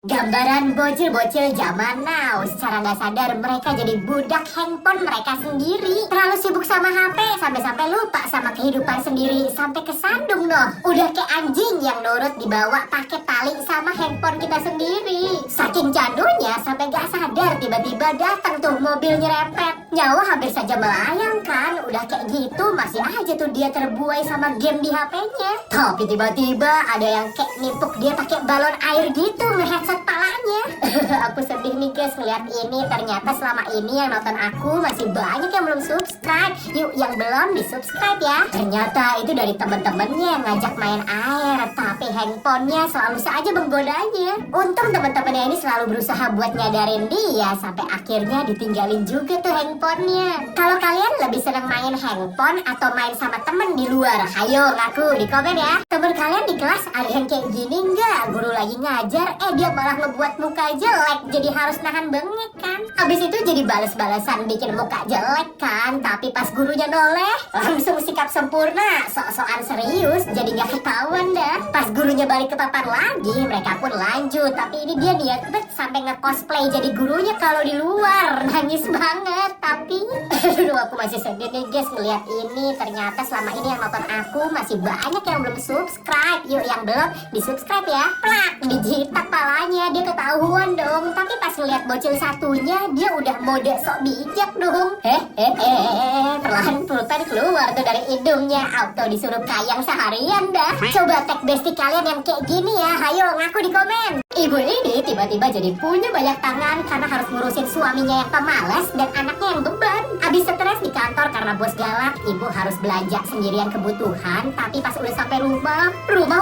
Gambaran bocil-bocil zaman now. Secara nggak sadar mereka jadi budak handphone mereka sendiri. Terlalu sibuk sama HP sampai-sampai lupa sama kehidupan sendiri. Sampai kesandung noh. Udah kayak anjing yang nurut dibawa pakai tali sama handphone kita sendiri. Saking candunya sampai nggak sadar tiba-tiba datang tuh mobil nyerempet. Nyawa hampir saja melayang kan. Udah kayak gitu masih aja tuh dia terbuai sama game di HP-nya. Tapi tiba-tiba ada yang kayak nimpuk dia pakai balon air gitu nge-headset palanya. Aku sedih nih guys ngeliat ini. Ternyata selama ini yang nonton aku masih banyak yang belum subscribe. Yuk yang belum di subscribe ya. Ternyata itu dari temen-temennya yang ngajak main air, tapi handphonenya selalu saja menggodanya. Untung temen-temennya ini selalu berusaha buat nyadarin dia, sampai akhirnya ditinggalin juga tuh handphonenya. Kalau kalian lebih seneng main handphone atau main sama temen di luar, ayo ngaku di komen ya. Temen kalian di kelas ada yang kayak gini nggak? Guru lagi ngajar, dia malah ngebuat muka jelek, jadi harus nahan bengek kan. Habis itu jadi bales-balesan bikin muka jelek kan. Tapi pas gurunya noleh, langsung sikap sempurna, sok-sokan serius, jadi nggak ketahuan dah. Pas gurunya balik ke papan lagi, mereka pun lanjut. Tapi ini dia niat bet sampai nge-cosplay jadi gurunya kalau di luar. Nangis banget, tapi aduh aku masih sedih nih guys ngeliat ini. Ternyata selama ini yang nonton aku masih banyak yang belum subscribe. Yuk yang belum di subscribe ya. Plak, dijitak palanya, dia ketahuan dong. Tapi pas ngeliat bocil satunya, dia udah mode sok bijak dong. Perlahan pulpen keluar tuh dari hidungnya. Auto disuruh kayang seharian dah. Coba tag bestie kalian yang kayak gini ya. Hayo ngaku di komen. Ibu ini tiba-tiba jadi punya banyak tangan karena harus ngurusin suaminya yang pemalas dan anaknya yang beban. Abis stres di kantor karena bos galak, ibu harus belanja sendirian kebutuhan. Tapi pas udah sampai rumah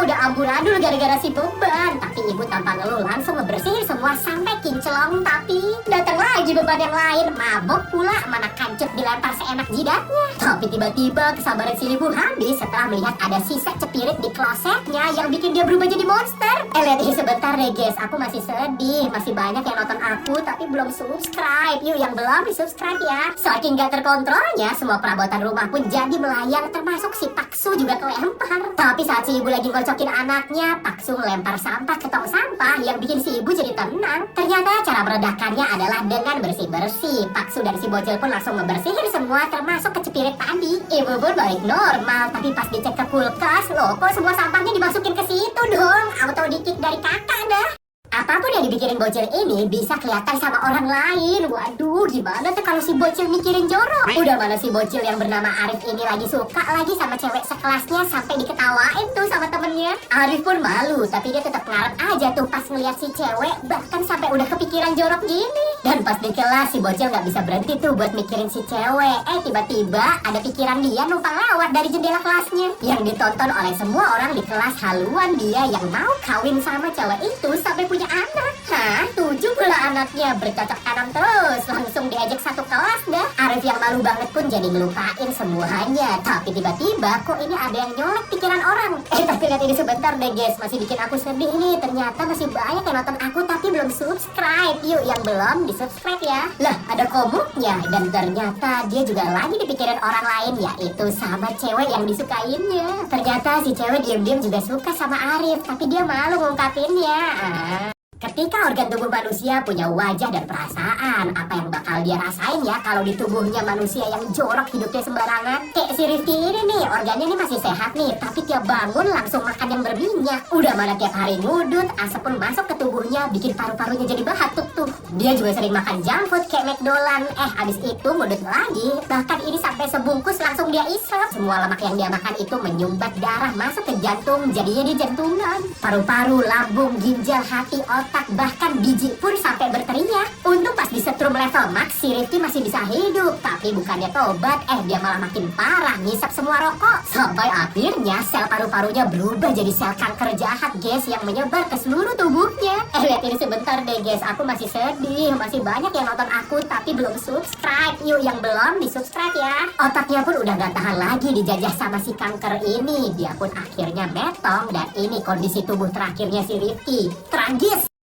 udah amburadul gara-gara si beban. Tapi ibu tanpa ngeluh langsung ngebersihin semua sampai kinclong. Tapi datang lagi beban yang lain, mabok pula, mana kancut dilempar seenak jidatnya. Tapi tiba-tiba kesabaran si ibu habis setelah melihat ada sisa cepirit di klosetnya yang bikin dia berubah jadi monster. Lihat ini sebentar deh guys, aku masih sedih. Masih banyak yang nonton aku tapi belum subscribe. Yuk yang belum di subscribe ya. Saking gak terkontrolnya, semua perabotan rumah pun jadi melayang, termasuk si Paksu juga kelempar. Tapi saat si ibu lagi ngocokin anaknya, Paksu ngelempar sampah ke tong sampah yang bikin si ibu jadi tenang. Ternyata cara meredakannya adalah dengan bersih-bersih. Paksu dan si bocil pun langsung ngebersihin semua termasuk kecepirit tadi. Ibu pun balik normal, tapi pas dicek ke kulkas, loh kok semua sampahnya dimasukin ke situ dong. Auto di-kick dari kakak dah. Apapun yang dibikinin bocil ini bisa kelihatan sama orang lain. Waduh, gimana tuh kalau si bocil mikirin jorok? Udah mana si bocil yang bernama Arif ini lagi suka lagi sama cewek sekelasnya sampai diketawain tuh sama temennya. Arif pun malu, tapi dia tetap ngarep aja tuh pas ngeliat si cewek, bahkan sampai udah kepikiran jorok gini. Dan pas di kelas si bocil nggak bisa berhenti tuh buat mikirin si cewek. Tiba-tiba ada pikiran dia numpang lewat dari jendela kelasnya. Yang ditonton oleh semua orang di kelas, haluan dia yang mau kawin sama cewek itu sampai punya anak. Hah? 7 pula anaknya, bercocok tanam terus. Langsung diajak satu kelas dah. Arif yang malu banget pun jadi ngelupain semuanya. Tapi tiba-tiba kok ini ada yang nyolek pikiran orang. Tapi lihat ini sebentar deh guys, masih bikin aku sedih nih. Ternyata masih banyak yang nonton aku tapi belum subscribe. Yuk yang belum di subscribe ya. Lah ada komuknya. Dan ternyata dia juga lagi dipikirin orang lain, yaitu sama cewek yang disukainya. Ternyata si cewek diem-diem juga suka sama Arif, tapi dia malu ngungkapinnya. Ketika organ tubuh manusia punya wajah dan perasaan, apa yang bakal dia rasain ya kalau di tubuhnya manusia yang jorok hidupnya sembarangan? Kayak si Rifki ini nih, organnya ini masih sehat nih, tapi tiap bangun langsung makan yang berminyak. Udah mana tiap hari ngudut, asap pun masuk ke tubuhnya, bikin paru-parunya jadi batuk tuh. Dia juga sering makan junk food kayak McDonald. Abis itu ngudut lagi, bahkan ini sampai sebungkus langsung dia isap. Semua lemak yang dia makan itu menyumbat darah masuk ke jantung, jadinya dia jantungan. Paru-paru, lambung, ginjal, hati, otak, bahkan biji pun sampai berteriak. Untung pas disetrum level max si Rifki masih bisa hidup. Tapi bukannya tobat, dia malah makin parah, ngisap semua rokok. Sampai akhirnya sel paru-parunya berubah jadi sel kanker jahat guys, yang menyebar ke seluruh tubuhnya. Lihat ini sebentar deh guys, aku masih sedih. Masih banyak yang nonton aku tapi belum subscribe. Yuk yang belum di subscribe ya. Otaknya pun udah gak tahan lagi dijajah sama si kanker ini. Dia pun akhirnya betong dan ini kondisi tubuh terakhirnya si Rifki. Tragis.